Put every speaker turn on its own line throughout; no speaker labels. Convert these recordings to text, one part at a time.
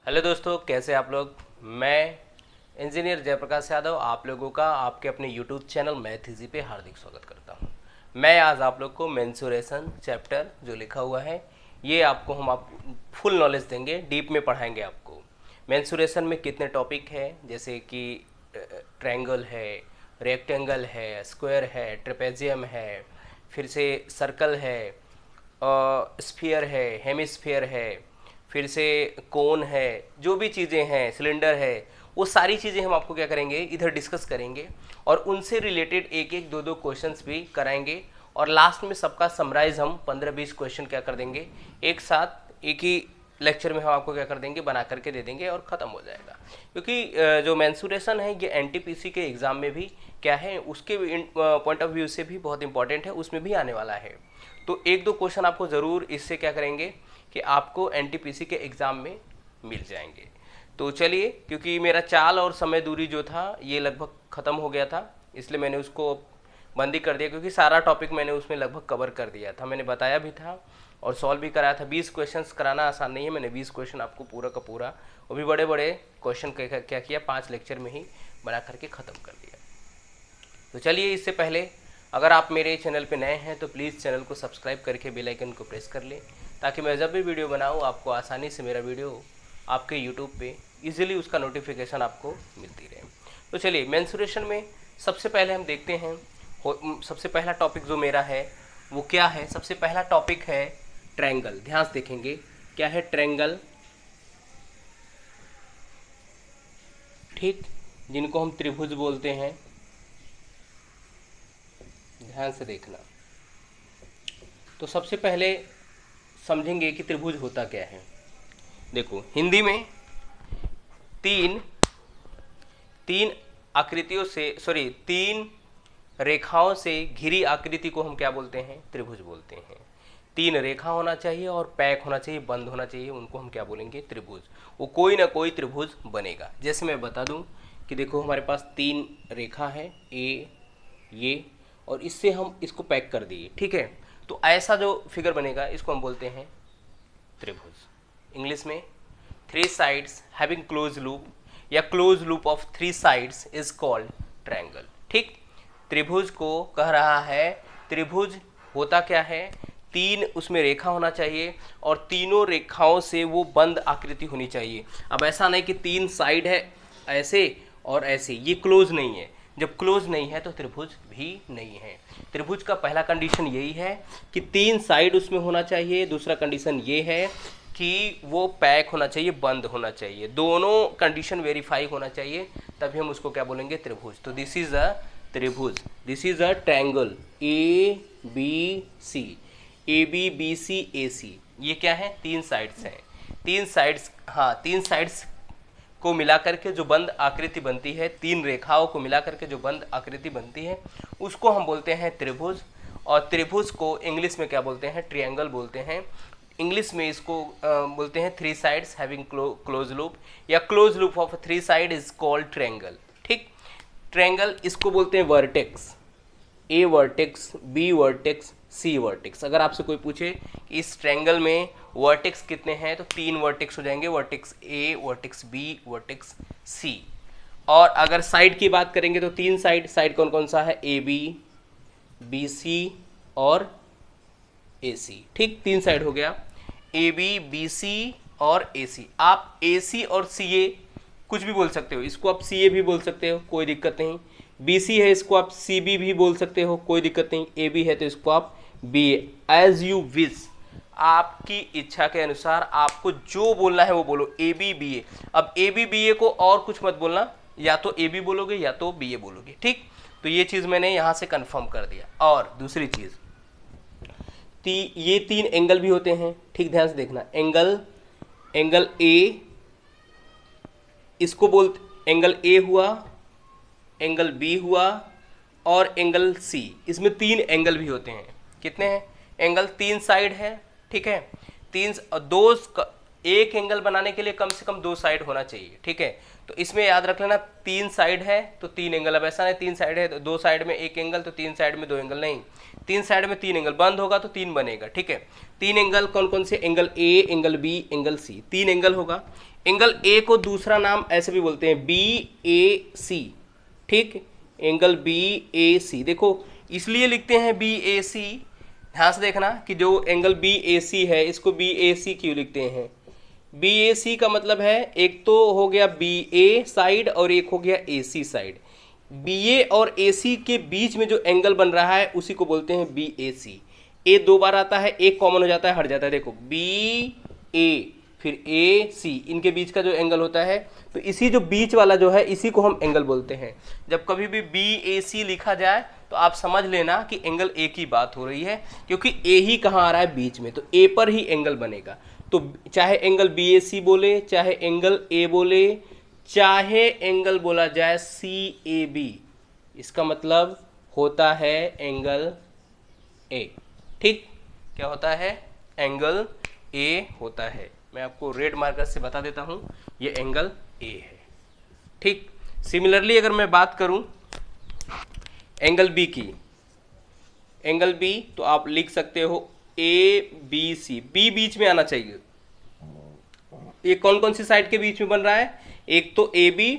Hello दोस्तों, कैसे आप लोग। मैं इंजीनियर जयप्रकाश यादव आप लोगों का आपके अपने यूट्यूब चैनल मैथ इजी पे हार्दिक स्वागत करता हूं। मैं आज आप लोग को मेंसुरेशन चैप्टर जो लिखा हुआ है ये आपको हम आप फुल नॉलेज देंगे, डीप में पढ़ाएंगे आपको। मेंसुरेशन में कितने टॉपिक है, जैसे कि ट्रायंगल है, रेक्टेंगल है, स्क्वायर है, ट्रेपेजियम है, फिर से सर्कल है, स्फीयर है, हेमिस्फीयर है, फिर से कोन है, जो भी चीज़ें हैं, सिलेंडर है, वो सारी चीज़ें हम आपको क्या करेंगे इधर डिस्कस करेंगे और उनसे रिलेटेड एक एक दो दो क्वेश्चंस भी कराएंगे। और लास्ट में सबका समराइज हम 15-20 क्वेश्चन क्या कर देंगे एक साथ एक ही लेक्चर में हम आपको क्या कर देंगे बना करके दे देंगे और ख़त्म हो जाएगा। क्योंकि जो मेंसुरेशन है ये एनटीपीसी के एग्ज़ाम में भी क्या है उसके पॉइंट ऑफ व्यू से भी बहुत इंपॉर्टेंट है, उसमें भी आने वाला है। तो एक दो क्वेश्चन आपको ज़रूर इससे क्या करेंगे कि आपको एनटीपीसी के एग्ज़ाम में मिल जाएंगे। तो चलिए, क्योंकि मेरा चाल और समय दूरी जो था ये लगभग ख़त्म हो गया था, इसलिए मैंने उसको बंदी कर दिया, क्योंकि सारा टॉपिक मैंने उसमें लगभग कवर कर दिया था, मैंने बताया भी था और सॉल्व भी कराया था। 20 क्वेश्चंस कराना आसान नहीं है, मैंने 20 क्वेश्चन आपको पूरा का पूरा, वो भी बड़े बड़े क्वेश्चन क्या किया 5 लेक्चर में ही बना करके ख़त्म कर दिया। तो चलिए, इससे पहले अगर आप मेरे चैनल पे नए हैं तो प्लीज़ चैनल को सब्सक्राइब करके बेल आइकन को प्रेस कर लें, ताकि मैं जब भी वीडियो बनाऊँ आपको आसानी से मेरा वीडियो आपके यूट्यूब पे इजीली उसका नोटिफिकेशन आपको मिलती रहे। तो चलिए, मेंसुरेशन में सबसे पहले हम देखते हैं सबसे पहला टॉपिक जो मेरा है वो क्या है। सबसे पहला टॉपिक है ट्रायंगल। ध्यान से देखेंगे क्या है ट्रायंगल, ठीक, जिनको हम त्रिभुज बोलते हैं। ध्यान से देखना। तो सबसे पहले समझेंगे कि त्रिभुज होता क्या है। देखो, हिंदी में तीन तीन आकृतियों से तीन रेखाओं से घिरी आकृति को हम क्या बोलते हैं, त्रिभुज बोलते हैं। तीन रेखा होना चाहिए और पैक होना चाहिए, बंद होना चाहिए, उनको हम क्या बोलेंगे, त्रिभुज। वो कोई ना कोई त्रिभुज बनेगा। जैसे मैं बता दूं कि देखो, हमारे पास तीन रेखा है ये, और इससे हम इसको पैक कर दिए, ठीक है। तो ऐसा जो फिगर बनेगा इसको हम बोलते हैं त्रिभुज। इंग्लिश में three sides having close loop या close loop of three sides is called triangle, ठीक। त्रिभुज को कह रहा है, त्रिभुज होता क्या है, तीन उसमें रेखा होना चाहिए और तीनों रेखाओं से वो बंद आकृति होनी चाहिए। अब ऐसा नहीं कि तीन साइड है ऐसे और ऐसे, ये क्लोज नहीं है। जब क्लोज नहीं है तो त्रिभुज भी नहीं है। त्रिभुज का पहला कंडीशन यही है कि तीन साइड उसमें होना चाहिए। दूसरा कंडीशन ये है कि वो पैक होना चाहिए, बंद होना चाहिए। दोनों कंडीशन वेरीफाई होना चाहिए, तभी हम उसको क्या बोलेंगे, त्रिभुज। तो दिस इज अ त्रिभुज, this is a triangle A B C, A B B C A C. ये क्या है, तीन साइड्स हैं। तीन साइड्स, हाँ, तीन साइड्स को मिलाकर के जो बंद आकृति बनती है, तीन रेखाओं को मिलाकर के जो बंद आकृति बनती है, उसको हम बोलते हैं त्रिभुज। और त्रिभुज को इंग्लिश में क्या बोलते हैं, ट्रायंगल बोलते हैं। इंग्लिश में इसको बोलते हैं three sides having close loop, या close loop of three side is called triangle, ठीक। ट्रायंगल इसको बोलते हैं vertex, A vertex, B vertex, C vertex. अगर आपसे कोई पूछे कि इस ट्रायंगल में वर्टेक्स कितने हैं, तो तीन वर्टेक्स हो जाएंगे, vertex A, vertex B, vertex C. और अगर साइड की बात करेंगे तो तीन साइड कौन कौन सा है, ए बी, बी सी और ए सी, ठीक। तीन साइड हो गया, ए बी, बी सी और ए सी। आप ए सी और सी ए कुछ भी बोल सकते हो, इसको आप सी ए भी बोल सकते हो, कोई दिक्कत नहीं। बी सी है, इसको आप सी बी भी बोल सकते हो, कोई दिक्कत नहीं। ए बी है तो इसको आप B A, as you wish, आपकी इच्छा के अनुसार आपको जो बोलना है वो बोलो, ए बी बी ए। अब ए बी बी ए को और कुछ मत बोलना, या तो ए बी बोलोगे या तो बी ए बोलोगे, ठीक। तो ये चीज़ मैंने यहाँ से कंफर्म कर दिया। और दूसरी चीज़, ये तीन एंगल भी होते हैं, ठीक, ध्यान से देखना। एंगल ए, इसको बोलते एंगल ए हुआ, एंगल बी हुआ और एंगल सी। इसमें तीन एंगल भी होते हैं। कितने हैं एंगल, तीन साइड है, ठीक है। एक एंगल बनाने के लिए कम से कम दो साइड होना चाहिए, ठीक है। तो इसमें याद रख लेना, तीन साइड है तो तीन एंगल। अब ऐसा नहीं तीन साइड है तो दो साइड में एक एंगल तो तीन साइड में दो एंगल, नहीं, तीन साइड में तीन एंगल, बंद होगा तो तीन बनेगा, ठीक है। तीन एंगल कौन कौन से, angle A, angle B, angle C, तीन एंगल होगा। एंगल ए को दूसरा नाम ऐसे भी बोलते हैं BAC, ठीक, एंगल BAC। देखो इसलिए लिखते हैं BAC, ध्यान से देखना कि जो एंगल BAC है इसको BAC क्यों लिखते हैं। BAC का मतलब है एक तो हो गया BA साइड और एक हो गया AC साइड। BA और AC के बीच में जो एंगल बन रहा है उसी को बोलते हैं BAC। ए 2 बार आता है, एक कॉमन हो जाता है, हट जाता है। देखो BA फिर AC, इनके बीच का जो एंगल होता है, तो इसी जो बीच वाला जो है इसी को हम एंगल बोलते हैं। जब कभी भी BAC लिखा जाए तो आप समझ लेना कि एंगल ए की बात हो रही है, क्योंकि ए ही कहाँ आ रहा है, बीच में, तो ए पर ही एंगल बनेगा। तो चाहे एंगल BAC बोले, चाहे एंगल ए बोले, चाहे एंगल बोला जाए CAB, इसका मतलब होता है एंगल ए। ठीक, क्या होता है, एंगल ए होता है। मैं आपको रेड मार्कर से बता देता हूं, ये एंगल ए है। ठीक, सिमिलरली अगर मैं बात करूं एंगल बी की, एंगल बी तो आप लिख सकते हो ABC, बी बीच में आना चाहिए। ये कौन कौन सी साइड के बीच में बन रहा है, एक तो AB,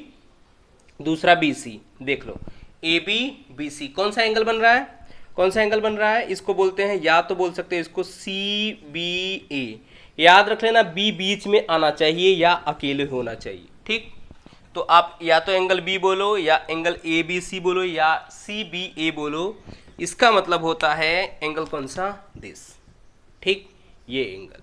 दूसरा BC। देख लो AB BC, कौन सा एंगल बन रहा है, कौन सा एंगल बन रहा है, इसको बोलते हैं, या तो बोल सकते हैं इसको CBA। याद रख लेना, बी बीच में आना चाहिए या अकेले होना चाहिए। ठीक, तो आप या तो एंगल बी बोलो, या एंगल ABC बोलो, या CBA बोलो, इसका मतलब होता है एंगल कौन सा, दिस। ठीक, ये एंगल।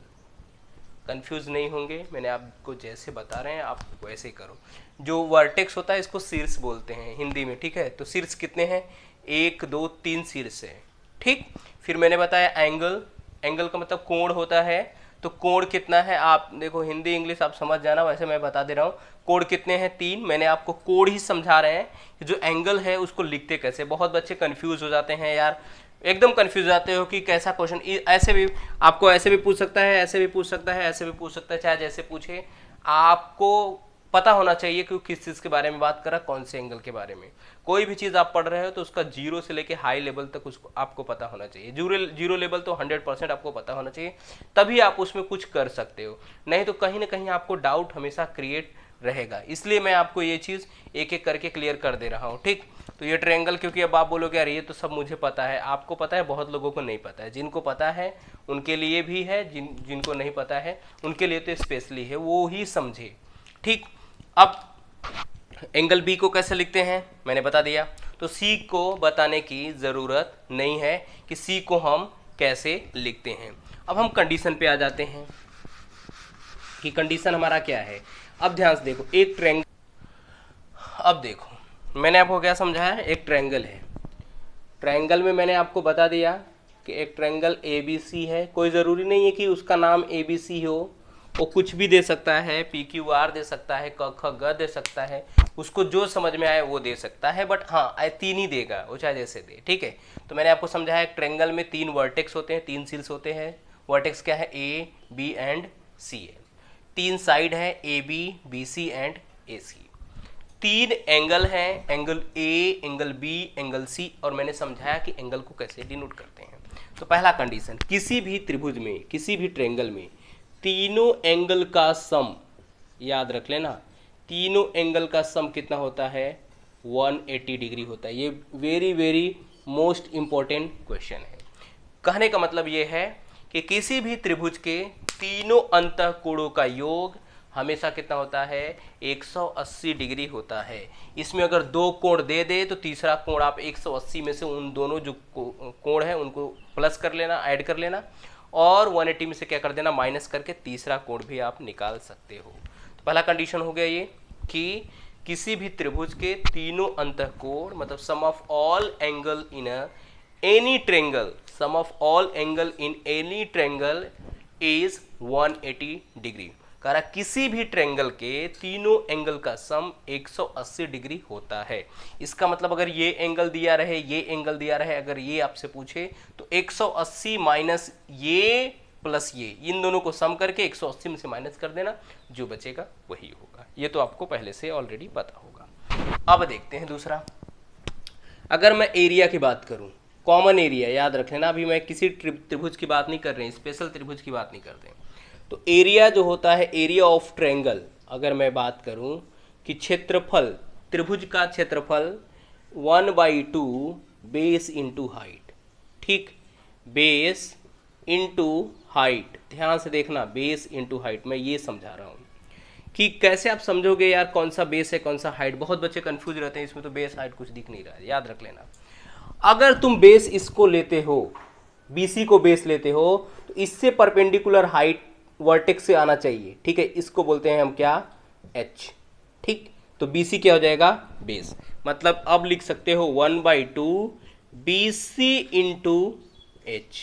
कंफ्यूज नहीं होंगे, मैंने आपको जैसे बता रहे हैं आप वैसे ही करो। जो वर्टेक्स होता है इसको शीर्ष बोलते हैं हिंदी में, ठीक है। तो शीर्ष कितने हैं, 1 2 3 शीर्ष है। ठीक, फिर मैंने बताया एंगल, एंगल का मतलब कोण होता है, तो कोण कितना है, आप देखो हिंदी इंग्लिश आप समझ जाना, वैसे मैं बता दे रहा हूँ। कोण कितने हैं, 3। मैंने आपको कोण ही समझा रहे हैं कि जो एंगल है उसको लिखते कैसे। बहुत बच्चे कंफ्यूज हो जाते हैं यार, एकदम कंफ्यूज हो जाते हो कि कैसा क्वेश्चन, ऐसे भी आपको ऐसे भी पूछ सकता है, ऐसे भी पूछ सकता है, ऐसे भी पूछ सकता है, चाहे जैसे पूछे। आपको पता होना चाहिए कि किस चीज़ के बारे में बात कर रहा है, कौन से एंगल के बारे में। कोई भी चीज़ आप पढ़ रहे हो तो उसका जीरो से लेके हाई लेवल तक उसको आपको पता होना चाहिए। जीरो लेवल तो 100% आपको पता होना चाहिए, तभी आप उसमें कुछ कर सकते हो। नहीं तो कहीं ना कहीं आपको डाउट हमेशा क्रिएट रहेगा। इसलिए मैं आपको ये चीज़ एक एक करके क्लियर कर दे रहा हूँ। ठीक, तो ये ट्रायंगल, क्योंकि अब आप बोलोगे यार ये तो सब मुझे पता है, आपको पता है, बहुत लोगों को नहीं पता है। जिनको पता है उनके लिए भी है, जिनको नहीं पता है उनके लिए तो स्पेशली है, वो ही समझे। ठीक, अब एंगल बी को कैसे लिखते हैं मैंने बता दिया, तो सी को बताने की ज़रूरत नहीं है कि सी को हम कैसे लिखते हैं। अब हम कंडीशन पे आ जाते हैं कि कंडीशन हमारा क्या है। अब ध्यान से देखो, एक ट्रायंगल, अब देखो मैंने आपको क्या समझाया, एक ट्रायंगल है। ट्रायंगल में मैंने आपको बता दिया कि एक ट्रायंगल ABC है। कोई ज़रूरी नहीं है कि उसका नाम ABC हो, वो कुछ भी दे सकता है, PQR दे सकता है, क ख ग दे सकता है, उसको जो समझ में आए वो दे सकता है। बट हाँ, 3 ही देगा, वो चाहे जैसे दे। ठीक है, तो मैंने आपको समझाया एक ट्रायंगल में 3 वर्टेक्स होते हैं, 3 शीर्ष होते हैं। वर्टेक्स क्या है, A, B एंड C है। 3 साइड है, AB, BC and AC। 3 angle हैं, angle A, angle B, angle C, और मैंने समझाया कि एंगल को कैसे डिनोट करते हैं। तो पहला कंडीशन, किसी भी त्रिभुज में, किसी भी ट्रायंगल में तीनों एंगल का सम, याद रख लेना, तीनों एंगल का सम कितना होता है, 180 डिग्री होता है। ये very very most important question है। कहने का मतलब ये है कि किसी भी त्रिभुज के तीनों अंतःकोणों का योग हमेशा कितना होता है, 180 डिग्री होता है। इसमें अगर 2 कोण दे दे तो तीसरा कोण आप 180 में से उन दोनों जो कोण है उनको प्लस कर लेना, ऐड कर लेना, और 180 में से क्या कर देना, माइनस करके तीसरा कोण भी आप निकाल सकते हो। तो पहला कंडीशन हो गया ये कि किसी भी त्रिभुज के तीनों अंतःकोण, मतलब sum of all angle in any triangle, sum of all angle in any triangle is 180 degree. कह रहा किसी भी ट्रायंगल के तीनों एंगल का सम 180 डिग्री होता है। इसका मतलब अगर ये एंगल दिया रहे, ये एंगल दिया रहे, अगर ये आपसे पूछे तो 180 माइनस ये प्लस ये, इन दोनों को सम करके 180 में से माइनस कर देना, जो बचेगा वही होगा। ये तो आपको पहले से ऑलरेडी पता होगा। अब देखते हैं दूसरा, अगर मैं एरिया की बात करूं, कॉमन एरिया, याद रख लेना, अभी मैं किसी त्रिभुज की बात नहीं कर रहे हैं, स्पेशल त्रिभुज की बात नहीं कर रहे हैं। तो एरिया जो होता है, एरिया ऑफ ट्रायंगल, अगर मैं बात करूं कि क्षेत्रफल, त्रिभुज का क्षेत्रफल 1/2 बेस इंटू हाइट, ठीक, बेस इंटू हाइट, ध्यान से देखना, बेस इंटू हाइट, मैं ये समझा रहा हूँ कि कैसे आप समझोगे यार कौन सा बेस है कौन सा हाइट। बहुत बच्चे कंफ्यूज रहते हैं, इसमें तो बेस हाइट कुछ दिख नहीं रहा है, याद रख लेना। अगर तुम बेस इसको लेते हो, BC को बेस लेते हो, तो इससे परपेंडिकुलर हाइट वर्टेक्स से आना चाहिए, ठीक है, इसको बोलते हैं हम क्या, H, ठीक। तो BC क्या हो जाएगा, बेस, मतलब अब लिख सकते हो 1/2 BC इंटू H।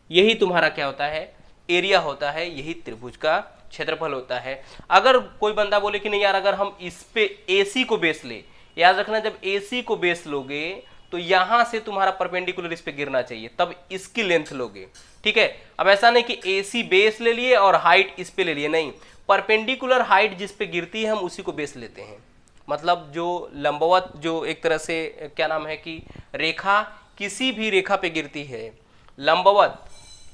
यही तुम्हारा क्या होता है, एरिया होता है, यही त्रिभुज का क्षेत्रफल होता है। अगर कोई बंदा बोले कि नहीं यार अगर हम इस पे AC को बेस ले, याद रखना जब AC को बेस लोगे तो यहां से तुम्हारा परपेंडिकुलर इस पे गिरना चाहिए, तब इसकी लेंथ लोगे, ठीक है। अब ऐसा नहीं कि AC बेस ले लिए और हाइट इस पे ले लिए, नहीं, परपेंडिकुलर हाइट जिस पे गिरती है हम उसी को बेस लेते हैं। मतलब जो लंबवत, जो एक तरह से क्या नाम है कि रेखा किसी भी रेखा पे गिरती है, लंबवत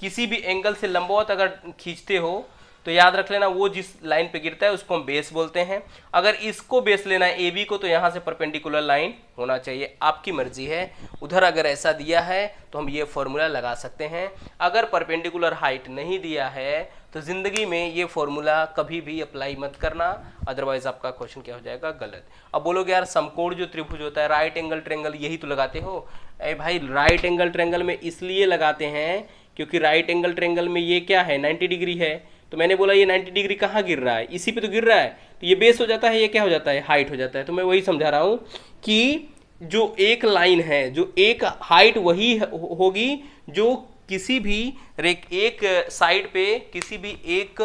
किसी भी एंगल से लंबवत अगर खींचते हो तो याद रख लेना वो जिस लाइन पे गिरता है उसको हम बेस बोलते हैं। अगर इसको बेस लेना है AB को, तो यहाँ से परपेंडिकुलर लाइन होना चाहिए, आपकी मर्जी है। उधर अगर ऐसा दिया है तो हम ये फॉर्मूला लगा सकते हैं। अगर परपेंडिकुलर हाइट नहीं दिया है तो जिंदगी में ये फॉर्मूला कभी भी अप्लाई मत करना, अदरवाइज आपका क्वेश्चन क्या हो जाएगा, गलत। अब बोलोगे यार समकोण जो त्रिभुज होता है, राइट एंगल ट्रायंगल, यही तो लगाते हो। अरे भाई राइट एंगल ट्रायंगल में इसलिए लगाते हैं क्योंकि राइट एंगल ट्रायंगल में ये क्या है, 90 डिग्री है। तो मैंने बोला ये 90 डिग्री कहाँ गिर रहा है, इसी पे तो गिर रहा है, तो ये बेस हो जाता है, ये क्या हो जाता है, हाइट हो जाता है। तो मैं वही समझा रहा हूँ कि जो एक लाइन है, जो एक हाइट वही होगी जो किसी भी एक साइड पे, किसी भी एक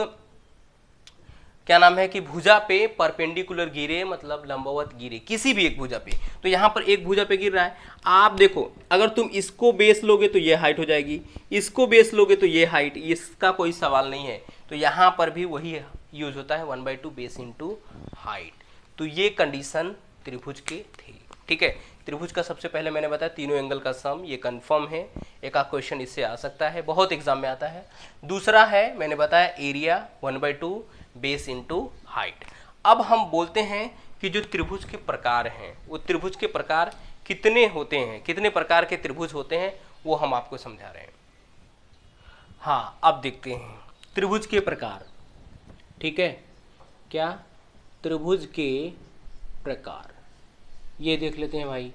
क्या नाम है कि भुजा पे परपेंडिकुलर गिरे, मतलब लंबवत गिरे किसी भी एक भुजा पे। तो यहाँ पर एक भुजा पे गिर रहा है, आप देखो अगर तुम इसको बेस लोगे तो ये हाइट हो जाएगी, इसको बेस लोगे तो ये हाइट, इसका कोई सवाल नहीं है। तो यहाँ पर भी वही यूज होता है 1/2 बेस इंटू हाइट। तो ये कंडीशन त्रिभुज के थे, ठीक है। त्रिभुज का सबसे पहले मैंने बताया तीनों एंगल का सम, ये कंफर्म है, एक आध क्वेश्चन इससे आ सकता है, बहुत एग्जाम में आता है। दूसरा है मैंने बताया एरिया 1/2 बेस इंटू हाइट। अब हम बोलते हैं कि जो त्रिभुज के प्रकार हैं वो त्रिभुज के प्रकार कितने होते हैं, कितने प्रकार के त्रिभुज होते हैं वो हम आपको समझा रहे हैं। हाँ अब देखते हैं त्रिभुज के प्रकार, ठीक है, क्या त्रिभुज के प्रकार, ये देख लेते हैं भाई।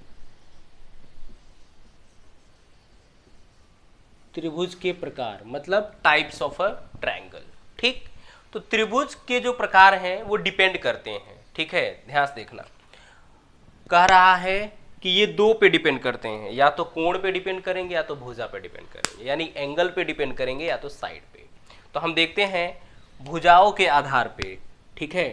त्रिभुज के प्रकार मतलब टाइप्स ऑफ अ ट्रायंगल, ठीक। तो त्रिभुज के जो प्रकार हैं वो डिपेंड करते हैं, ठीक है, ध्यान से देखना। कह रहा है कि ये दो पे डिपेंड करते हैं, या तो कोण पे डिपेंड करेंगे या तो भुजा पे डिपेंड करेंगे, यानी एंगल पे डिपेंड करेंगे या तो साइड पे। तो हम देखते हैं भुजाओं के आधार पे, ठीक है,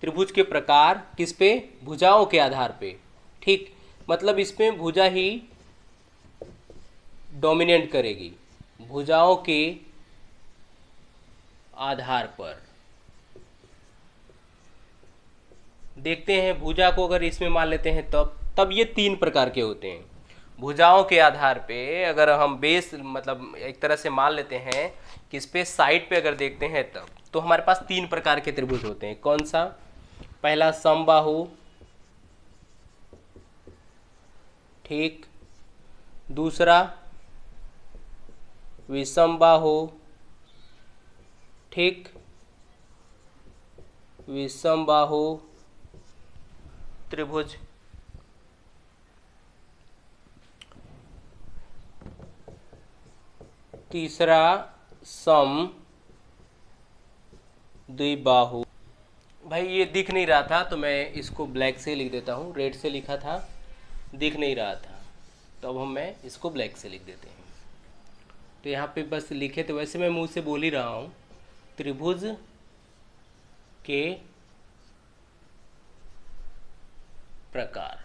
त्रिभुज के प्रकार किस पे, भुजाओं के आधार पे, ठीक, मतलब इसमें भुजा ही डोमिनेट करेगी, भुजाओं के आधार पर। देखते हैं भुजा को अगर इसमें मान लेते हैं तब ये तीन प्रकार के होते हैं। भुजाओं के आधार पे अगर हम बेस मतलब एक तरह से मान लेते हैं कि इस पे साइड पे अगर देखते हैं तब तो हमारे पास तीन प्रकार के त्रिभुज होते हैं। कौन सा, पहला समबाहु, ठीक, दूसरा विषमबाहु, ठीक, विषमबाहु त्रिभुज, तीसरा सम द्विबाहु। भाई ये दिख नहीं रहा था तो मैं इसको ब्लैक से लिख देता हूँ, रेड से लिखा था दिख नहीं रहा था, तो अब मैं इसको ब्लैक से लिख देते हैं। तो यहाँ पे बस लिखे, तो वैसे मैं मुंह से बोल ही रहा हूँ, त्रिभुज के प्रकार।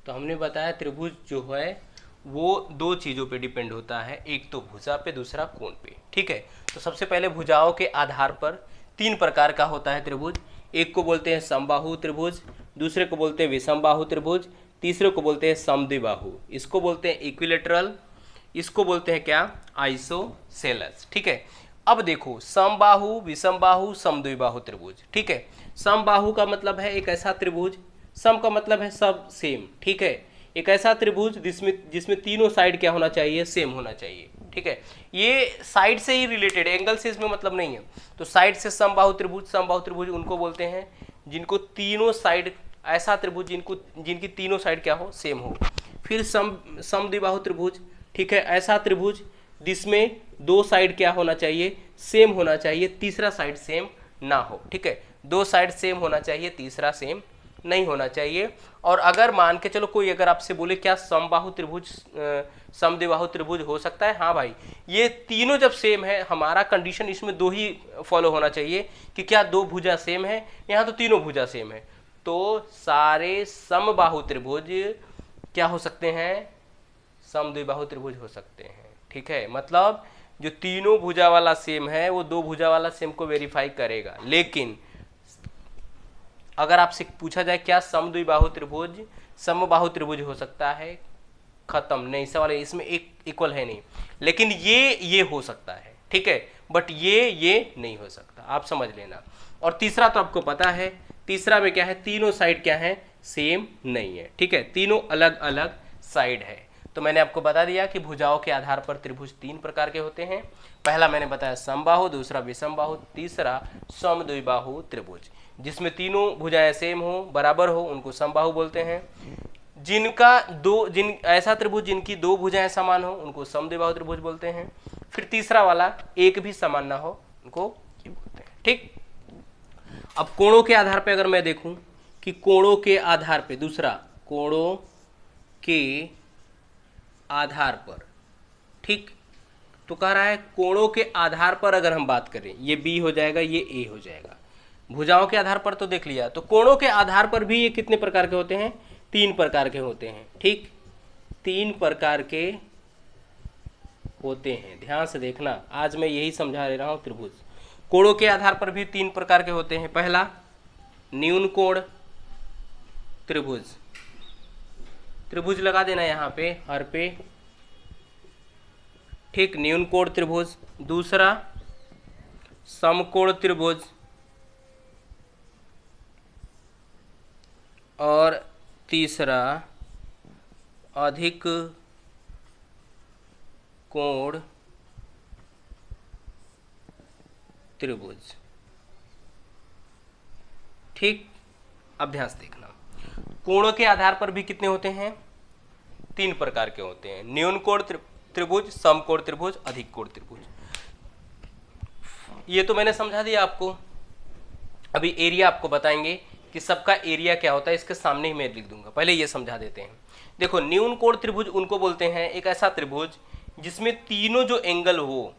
तो हमने बताया त्रिभुज जो है वो दो चीज़ों पे डिपेंड होता है, एक तो भुजा पे, दूसरा कोण पे, ठीक है। तो सबसे पहले भुजाओं के आधार पर तीन प्रकार का होता है त्रिभुज। एक को बोलते हैं समबाहु त्रिभुज, दूसरे को बोलते हैं विषमबाहु त्रिभुज, तीसरे को बोलते हैं समद्विबाहु। इसको बोलते हैं इक्विलेटरल, इसको बोलते हैं क्या, आइसोसेलेस, ठीक है। अब देखो समबाहु, विषमबाहु, समद्विबाहु त्रिभुज, ठीक है। समबाहु का मतलब है एक ऐसा त्रिभुज, सम का मतलब है सब सेम, ठीक है। एक ऐसा त्रिभुज जिसमें तीनों साइड क्या होना चाहिए, सेम होना चाहिए, ठीक है। ये साइड से ही रिलेटेड, एंगल से इसमें मतलब नहीं है। तो साइड से समबाहु त्रिभुज उनको बोलते हैं जिनको तीनों साइड, ऐसा त्रिभुज जिनकी तीनों साइड क्या हो, सेम हो। फिर समद्विबाहु त्रिभुज, ठीक है, ऐसा त्रिभुज जिसमें दो साइड क्या होना चाहिए, सेम होना चाहिए, तीसरा साइड सेम ना हो, ठीक है। दो साइड सेम होना चाहिए, तीसरा सेम नहीं होना चाहिए। और अगर मान के चलो कोई अगर आपसे बोले क्या समबाहु त्रिभुज समद्विबाहु त्रिभुज हो सकता है, हाँ भाई, ये तीनों जब सेम है, हमारा कंडीशन इसमें दो ही फॉलो होना चाहिए कि क्या दो भुजा सेम है, यहाँ तो तीनों भुजा सेम है, तो सारे समबाहु त्रिभुज क्या हो सकते हैं, समद्विबाहु त्रिभुज हो सकते हैं, ठीक है। मतलब जो तीनों भुजा वाला सेम है वो दो भुजा वाला सेम को वेरीफाई करेगा। लेकिन अगर आपसे पूछा जाए क्या समद्विबाहु त्रिभुज समबाहु त्रिभुज हो सकता है, खत्म, नहीं, सवाल है इसमें एक इक्वल है नहीं। लेकिन ये हो सकता है, ठीक है, बट ये नहीं हो सकता, आप समझ लेना। और तीसरा तो आपको पता है, तीसरा में क्या है, तीनों साइड क्या है, सेम नहीं है, ठीक है, तीनों अलग अलग साइड है। तो मैंने आपको बता दिया कि भुजाओं के आधार पर त्रिभुज तीन प्रकार के होते हैं। पहला मैंने बताया समबाहु, दूसरा विषमबाहु, तीसरा समद्विबाहु त्रिभुज। जिसमें तीनों भुजाएं सेम हो, बराबर हो, उनको समबाहु बोलते हैं। ऐसा त्रिभुज जिनकी दो भुजाएं समान हो, उनको समद्विबाहु त्रिभुज बोलते हैं। फिर तीसरा वाला एक भी समान ना हो, उनको ये बोलते हैं, ठीक। अब कोणों के आधार पर अगर मैं देखूं कि कोणों के आधार पर, दूसरा कोणों के आधार पर, ठीक, तो कह रहा है कोणों के आधार पर अगर हम बात करें, ये बी हो जाएगा, ये ए हो जाएगा। भुजाओं के आधार पर तो देख लिया, तो कोणों के आधार पर भी ये कितने प्रकार के होते हैं, तीन प्रकार के होते हैं, ठीक, तीन प्रकार के होते हैं। ध्यान से देखना, आज मैं यही समझा रहा हूं। त्रिभुज कोणों के आधार पर भी तीन प्रकार के होते हैं। पहला न्यून कोण त्रिभुज, त्रिभुज लगा देना यहाँ पे हर पे, ठीक, न्यून कोण त्रिभुज। दूसरा समकोण त्रिभुज, और तीसरा अधिक कोण त्रिभुज, ठीक। अब ध्यान से देखना, कोणों के आधार पर भी कितने होते हैं, तीन प्रकार के होते हैं। न्यून कोण त्रिभुज, समकोण त्रिभुज, अधिक कोण त्रिभुज। ये तो मैंने समझा दिया आपको। अभी एरिया आपको बताएंगे कि सबका एरिया क्या होता है, इसके सामने ही मैं लिख दूंगा, पहले ये समझा देते हैं। देखो न्यून कोण त्रिभुज उनको बोलते हैं एक ऐसा त्रिभुज जिसमें तीनों जो एंगल हो,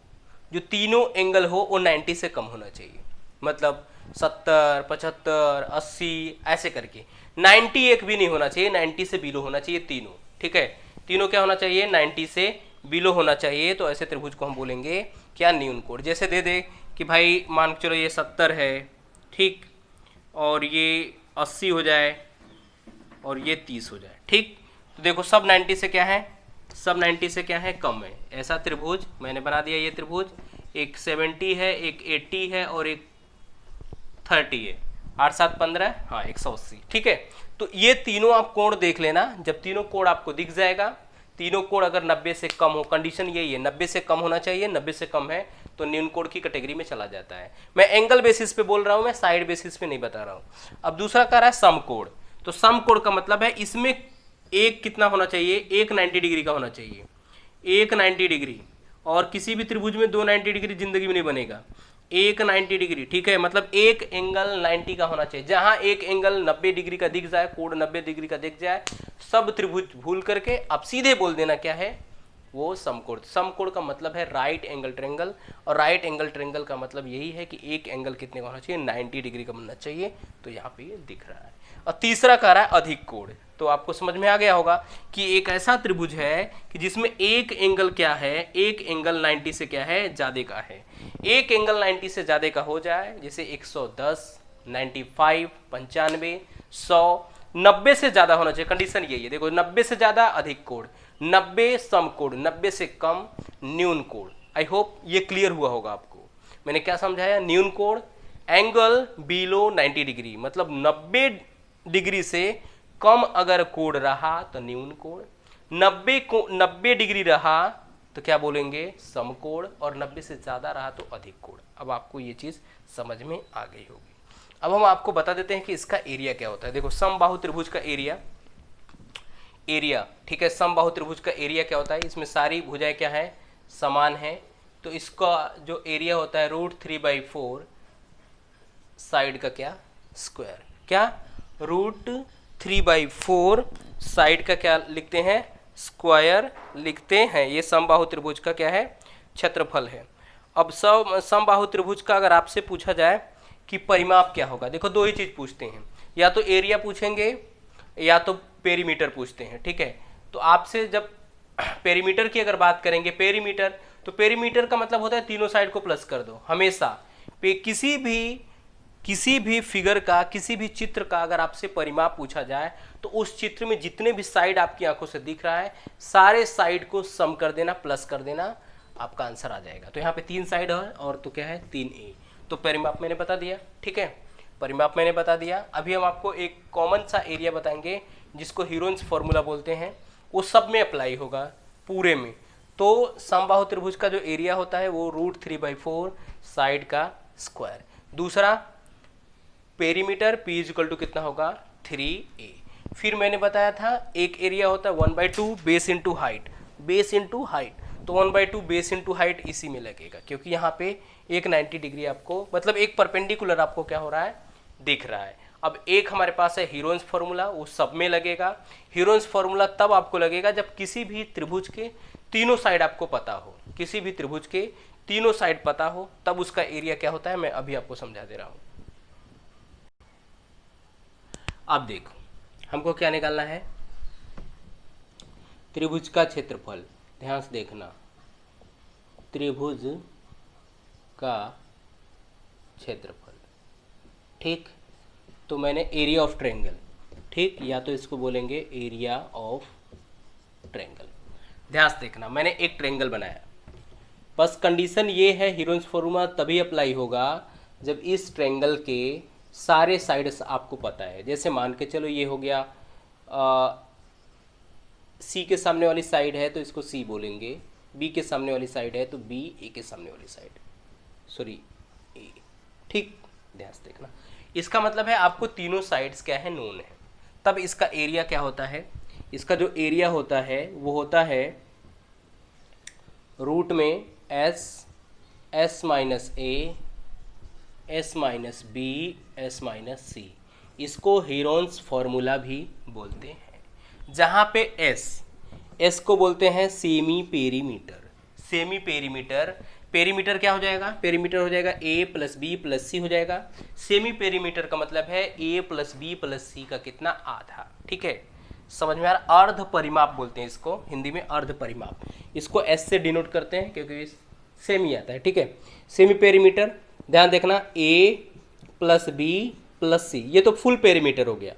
जो तीनों एंगल हो वो 90 से कम होना चाहिए। मतलब 70, 75, 80 ऐसे करके, 90 एक भी नहीं होना चाहिए, 90 से बिलो होना चाहिए तीनों, ठीक है। तीनों क्या होना चाहिए, 90 से बिलो होना चाहिए। तो ऐसे त्रिभुज को हम बोलेंगे क्या, न्यून कोण। जैसे दे दे कि भाई मान के चलो ये 70 है, ठीक, और ये 80 हो जाए, और ये 30 हो जाए, ठीक। तो देखो सब 90 से क्या है, सब 90 से क्या है, कम है। ऐसा त्रिभुज मैंने बना दिया। ये त्रिभुज एक 70 है, एक 80 है, और एक 30 है। 8 7 15, हाँ 180, ठीक है। तो ये तीनों आप कोण देख लेना। जब तीनों कोण आपको दिख जाएगा, तीनों कोण अगर 90 से कम हो, कंडीशन यही है 90 से कम होना चाहिए, 90 से कम है तो न्यून कोण की कैटेगरी में चला जाता है। मैं एंगल बेसिस पे बोल रहा हूँ, मैं साइड बेसिस पे नहीं बता रहा हूँ। अब दूसरा कह रहा है समकोण। तो समकोण का मतलब है इसमें एक कितना होना चाहिए, एक 90 डिग्री का होना चाहिए, एक 90 डिग्री। और किसी भी त्रिभुज में दो 90 डिग्री जिंदगी में नहीं बनेगा, एक 90 डिग्री, ठीक है। मतलब एक एंगल 90 का होना चाहिए। जहां एक एंगल 90 डिग्री का दिख जाए, कोण 90 डिग्री का दिख जाए, सब त्रिभुज भूल करके अब सीधे बोल देना क्या है, वो समकोण। समकोण का मतलब है राइट एंगल ट्रायंगल, और राइट एंगल ट्रायंगल का मतलब यही है कि एक एंगल कितने का होना चाहिए, 90 डिग्री का बनना चाहिए। तो यहाँ पे ये दिख रहा है। और तीसरा कह रहा है अधिक कोण। तो आपको समझ में आ गया होगा कि एक ऐसा त्रिभुज है कि जिसमें एक एंगल क्या है, एक एंगल 90 से क्या है, ज्यादा का है। एक एंगल 90 से ज्यादा का हो जाए, जैसे 110, 95, 95, 100, 90 से ज्यादा होना चाहिए। कंडीशन यही है, देखो 90 से ज्यादा अधिक कोण, 90 समकोण, 90 से कम न्यून कोण। आई होप ये क्लियर हुआ होगा आपको। मैंने क्या समझाया, न्यून कोण एंगल बिलो 90 डिग्री, मतलब 90 डिग्री से कम अगर कोण रहा तो न्यून कोण, 90 डिग्री रहा तो क्या बोलेंगे, समकोण, और 90 से ज़्यादा रहा तो अधिक कोण। अब आपको ये चीज़ समझ में आ गई होगी। अब हम आपको बता देते हैं कि इसका एरिया क्या होता है। देखो समबाहु त्रिभुज का एरिया, ठीक है, समबाहु त्रिभुज का एरिया क्या होता है, इसमें सारी भुजाएं क्या है, समान है, तो इसका जो एरिया होता है √3/4 साइड का क्या, स्क्वायर, क्या √3/4 साइड का क्या लिखते हैं, स्क्वायर लिखते हैं। ये समबाहु त्रिभुज का क्या है, क्षेत्रफल है। अब समबाहु त्रिभुज का अगर आपसे पूछा जाए कि परिमाप क्या होगा, देखो दो ही चीज पूछते हैं, या तो एरिया पूछेंगे या तो पेरीमीटर पूछते हैं, ठीक है। तो आपसे जब पेरीमीटर की अगर बात करेंगे, पेरीमीटर, तो पेरीमीटर का मतलब होता है तीनों साइड को प्लस कर दो हमेशा। किसी भी फिगर का, किसी भी चित्र का अगर आपसे परिमाप पूछा जाए तो उस चित्र में जितने भी साइड आपकी आंखों से दिख रहा है सारे साइड को सम कर देना, प्लस कर देना, आपका आंसर आ जाएगा। तो यहाँ पे 3 साइड है और तो क्या है 3a, तो परिमाप मैंने बता दिया, ठीक है, परिमाप मैंने बता दिया। अभी हम आपको एक कॉमन सा एरिया बताएंगे जिसको हीरोन्स फॉर्मूला बोलते हैं, वो सब में अप्लाई होगा पूरे में। तो समबाहु त्रिभुज का जो एरिया होता है वो √3/4 साइड का स्क्वायर। दूसरा पेरीमीटर P = कितना होगा, 3a। फिर मैंने बताया था एक एरिया होता है 1/2 बेस इंटू हाइट, तो 1/2 बेस इंटू हाइट इसी में लगेगा, क्योंकि यहाँ पे एक 90 डिग्री आपको, मतलब एक परपेंडिकुलर आपको क्या हो रहा है, दिख रहा है। अब एक हमारे पास है हीरोन्स फॉर्मूला, वो सब में लगेगा। हीरोन्स फॉर्मूला तब आपको लगेगा जब किसी भी त्रिभुज के तीनों साइड आपको पता हो, किसी भी त्रिभुज के तीनों साइड पता हो, तब उसका एरिया क्या होता है, मैं अभी आपको समझा दे रहा हूं। अब देखो हमको क्या निकालना है, त्रिभुज का क्षेत्रफल। ध्यान से देखना, त्रिभुज का क्षेत्रफल, ठीक। तो मैंने एरिया ऑफ ट्रायंगल, ठीक, या तो इसको बोलेंगे एरिया ऑफ ट्रायंगल। ध्यान से देखना, मैंने एक ट्रायंगल बनाया, बस कंडीशन ये है, हीरोन्स फॉर्मूला तभी अप्लाई होगा जब इस ट्रायंगल के सारे साइड्स आपको पता है। जैसे मान के चलो ये हो गया, सी के सामने वाली साइड है तो इसको सी बोलेंगे, बी के सामने वाली साइड है तो बी, ए के सामने वाली साइड, सॉरी ए, ठीक। ध्यान से देखना, इसका मतलब है आपको तीनों साइड्स क्या है, नोन है। तब इसका एरिया क्या होता है, इसका जो एरिया होता है वो होता है रूट में s -a s -b s -c, इसको हीरोन्स फॉर्मूला भी बोलते हैं। जहाँ पे s को बोलते हैं सेमी पेरीमीटर। पेरीमीटर क्या हो जाएगा, पेरीमीटर हो जाएगा a + b + c हो जाएगा। सेमी पेरीमीटर का मतलब है a + b + c का कितना, आधा, ठीक है, समझ में आ रहा। अर्ध परिमाप बोलते हैं इसको, हिंदी में अर्ध परिमाप, इसको s से डिनोट करते हैं क्योंकि सेमी आता है, ठीक है। सेमी पेरीमीटर, ध्यान देखना, a + b + c, ये तो फुल पेरीमीटर हो गया,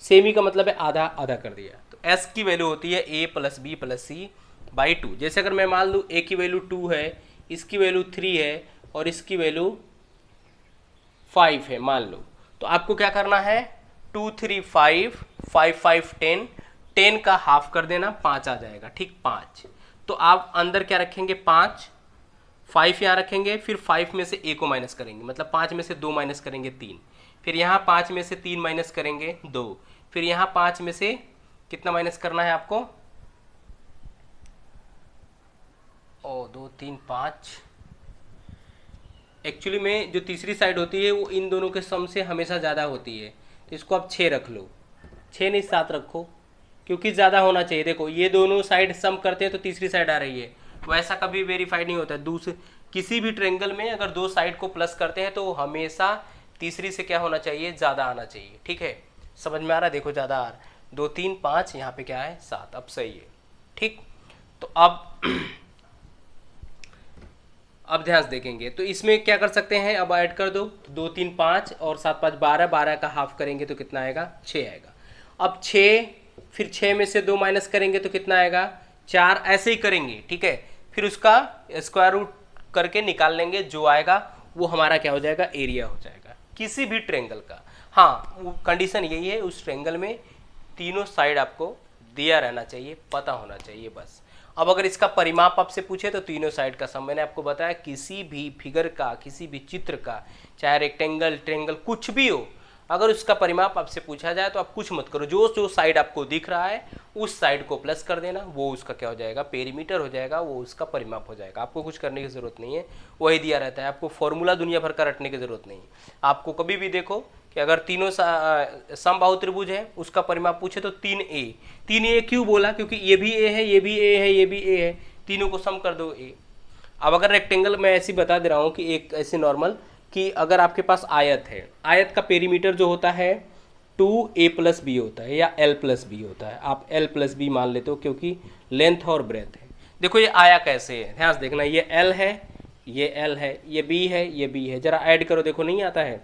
सेमी का मतलब है आधा, आधा कर दिया। तो s की वैल्यू होती है a + b + c बाई 2। जैसे अगर मैं मान लूँ a की वैल्यू 2 है, इसकी वैल्यू 3 है और इसकी वैल्यू 5 है मान लो, तो आपको क्या करना है, 2 3 5 5 5 10, 10 का हाफ कर देना, 5 आ जाएगा, ठीक, 5। तो आप अंदर क्या रखेंगे, 5 यहाँ रखेंगे, फिर 5 में से a को माइनस करेंगे, मतलब 5 में से 2 माइनस करेंगे 3, फिर यहाँ 5 में से 3 माइनस करेंगे 2, फिर यहाँ 5 में से कितना माइनस करना है आपको, 2 3 5। एक्चुअली में जो तीसरी साइड होती है वो इन दोनों के सम से हमेशा ज़्यादा होती है, तो इसको आप 6 रख लो, 6 नहीं 7 रखो, क्योंकि ज़्यादा होना चाहिए। देखो ये दोनों साइड सम करते हैं तो तीसरी साइड आ रही है, वैसा कभी वेरीफाइड नहीं होता है। दूसरे किसी भी ट्रायंगल में अगर दो साइड को प्लस करते हैं तो हमेशा तीसरी से क्या होना चाहिए, ज़्यादा आना चाहिए, ठीक है, समझ में आ रहा है। देखो ज़्यादा आ रहा, 2 3 5, यहाँ पे क्या है 7, अब सही है, ठीक। तो अब ध्यान से देखेंगे तो इसमें क्या कर सकते हैं, अब ऐड कर दो, 2 3 5 और 7 5 12, 12 का हाफ करेंगे तो कितना आएगा, 6 आएगा। अब 6, फिर 6 में से 2 माइनस करेंगे तो कितना आएगा, 4, ऐसे ही करेंगे, ठीक है। फिर उसका स्क्वायर रूट करके निकाल लेंगे, जो आएगा वो हमारा क्या हो जाएगा, एरिया हो जाएगा किसी भी ट्रेंगल का। हाँ, कंडीशन यही है उस ट्रेंगल में तीनों साइड आपको दिया रहना चाहिए, पता होना चाहिए बस। अब अगर इसका परिमाप आपसे पूछे तो तीनों साइड का सम, मैंने आपको बताया किसी भी फिगर का, किसी भी चित्र का, चाहे रेक्टेंगल ट्रेंगल कुछ भी हो, अगर उसका परिमाप आपसे पूछा जाए तो आप कुछ मत करो, जो जो साइड आपको दिख रहा है उस साइड को प्लस कर देना, वो उसका क्या हो जाएगा, पेरीमीटर हो जाएगा, वो उसका परिमाप हो जाएगा। आपको कुछ करने की जरूरत नहीं है, वही दिया रहता है, आपको फॉर्मूला दुनिया भर का रटने की जरूरत नहीं है। आपको कभी भी देखो कि अगर तीनों समबाहु त्रिभुज है उसका परिमाप पूछे तो 3a, 3a क्यों बोला, क्योंकि ये भी a है, ये भी a है, ये भी a है, तीनों को सम कर दो a। अब अगर रेक्टेंगल मैं ऐसे बता दे रहा हूँ कि एक ऐसे नॉर्मल कि अगर आपके पास आयत है, आयत का पेरीमीटर जो होता है 2a + b होता है या l + b होता है, आप l + b मान लेते हो क्योंकि लेंथ और ब्रेथ है। देखो ये आया कैसे है, ध्यान से देखना, ये l है, ये l है, ये b है, ये b है, जरा ऐड करो देखो नहीं आता है,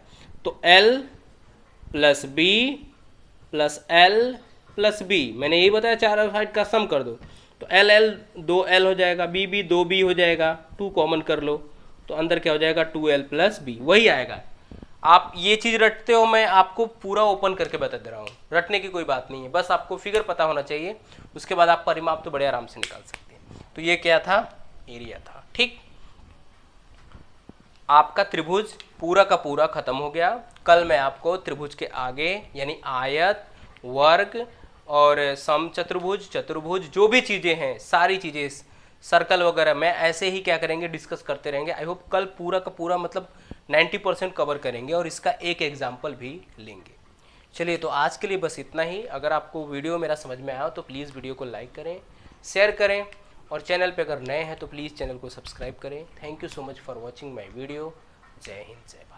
तो l + b + l + b, मैंने यही बताया चारों साइड का सम कर दो, तो l l 2l हो जाएगा, b b 2b हो जाएगा, 2 कॉमन कर लो तो अंदर क्या हो जाएगा 2l + b, वही आएगा। आप ये चीज़ रटते हो, मैं आपको पूरा ओपन करके बता दे रहा हूँ, रटने की कोई बात नहीं है, बस आपको फिगर पता होना चाहिए, उसके बाद आप परिमाप तो बड़े आराम से निकाल सकते हैं। तो ये क्या था, एरिया था। ठीक, आपका त्रिभुज पूरा का पूरा खत्म हो गया। कल मैं आपको त्रिभुज के आगे यानी आयत, वर्ग और समचतुर्भुज, चतुर्भुज, जो भी चीज़ें हैं सारी चीज़ें, सर्कल वगैरह मैं ऐसे ही क्या करेंगे, डिस्कस करते रहेंगे। आई होप कल पूरा का पूरा मतलब 90% कवर करेंगे और इसका एक एग्जाम्पल भी लेंगे। चलिए, तो आज के लिए बस इतना ही। अगर आपको वीडियो मेरा समझ में आया तो प्लीज़ वीडियो को लाइक करें, शेयर करें, और चैनल पे अगर नए हैं तो प्लीज़ चैनल को सब्सक्राइब करें। Thank you so much for watching my video. जय हिंद, जय भारत।